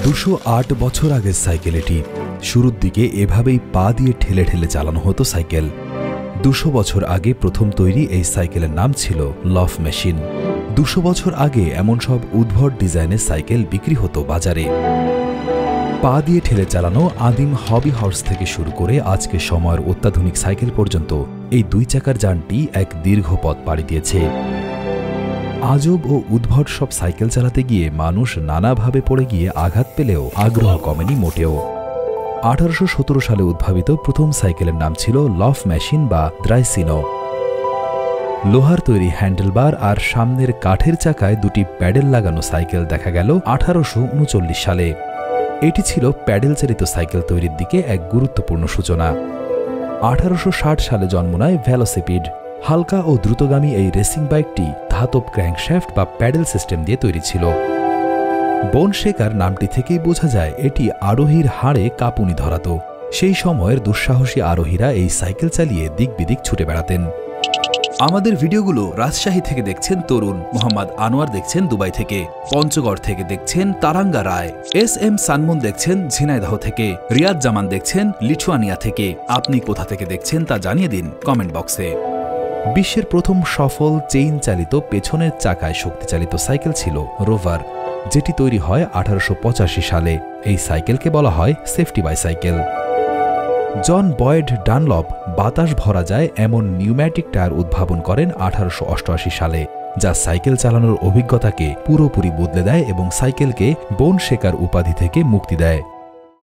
208 বছর আগের সাইকেল এটি। শুরুর দিকে এভাবেই পা দিয়ে ঠেলে ঠেলে চালানো হতো সাইকেল। 200 বছর আগে প্রথম তৈরি এই সাইকেলের নাম ছিল লফ মেশিন। 200 বছর আগে এমন সব উদ্ভট ডিজাইনের সাইকেল বিক্রি হতো বাজারে। পা দিয়ে ঠেলে চালানো আদিম হবি হর্স থেকে শুরু করে আজকে সময়ের অত্যাধুনিক সাইকেল পর্যন্ত এই দুই চাকার যানটি এক দীর্ঘ পথ পাড়ি দিয়েছে। আজব ও উদ্ভট সব সাইকেল চালাতে গিয়ে মানুষ নানাভাবে পড়ে গিয়ে আঘাত পেলেও আগ্রহ কমেনি মোটেও। 1817 সালে উদ্ভাবিত প্রথম সাইকেলের নাম ছিল লফ মেশিন বা দ্রাইসিনো। লোহার তৈরি হ্যান্ডেলবার আর সামনের কাঠের চাকায় দুটি প্যাডেল লাগানো সাইকেল দেখা গেল 1839 সালে। এটি ছিল প্যাডেল চালিত সাইকেল তৈরির দিকে এক গুরুত্বপূর্ণ সূচনা। 1860 সালে জন্ম নেয় ভেলোসিপিড। হালকা ও দ্রুতগামী এই রেসিং বাইকটি ধাতব ক্র্যাঙ্কশ্যাফট বা প্যাডেল সিস্টেম দিয়ে তৈরি ছিল। বোন শেকার নামটি থেকেই বোঝা যায় এটি আরোহীর হাড়ে কাঁপুনি ধরাত। সেই সময়ের দুঃসাহসী আরোহীরা এই সাইকেল চালিয়ে দিক বিদিক ছুটে বেড়াতেন। আমাদের ভিডিওগুলো রাজশাহী থেকে দেখছেন তরুণ, মোহাম্মদ আনোয়ার দেখছেন দুবাই থেকে, পঞ্চগড় থেকে দেখছেন তারাঙ্গা রায়, SM সানমুন দেখছেন ঝিনাইদহ থেকে, রিয়াদ জামান দেখছেন লিথুয়ানিয়া থেকে। আপনি কোথা থেকে দেখছেন তা জানিয়ে দিন কমেন্ট বক্সে। বিশ্বের প্রথম সফল চেইন চালিত পেছনের চাকায় শক্তিচালিত সাইকেল ছিল রোভার, যেটি তৈরি হয় 1885 সালে। এই সাইকেলকে বলা হয় সেফটি বাইসাইকেল। জন বয়েড ডানলপ বাতাস ভরা যায় এমন নিউম্যাটিক টায়ার উদ্ভাবন করেন 1888 সালে, যা সাইকেল চালানোর অভিজ্ঞতাকে পুরোপুরি বদলে দেয় এবং সাইকেলকে বোন শেকার উপাধি থেকে মুক্তি দেয়।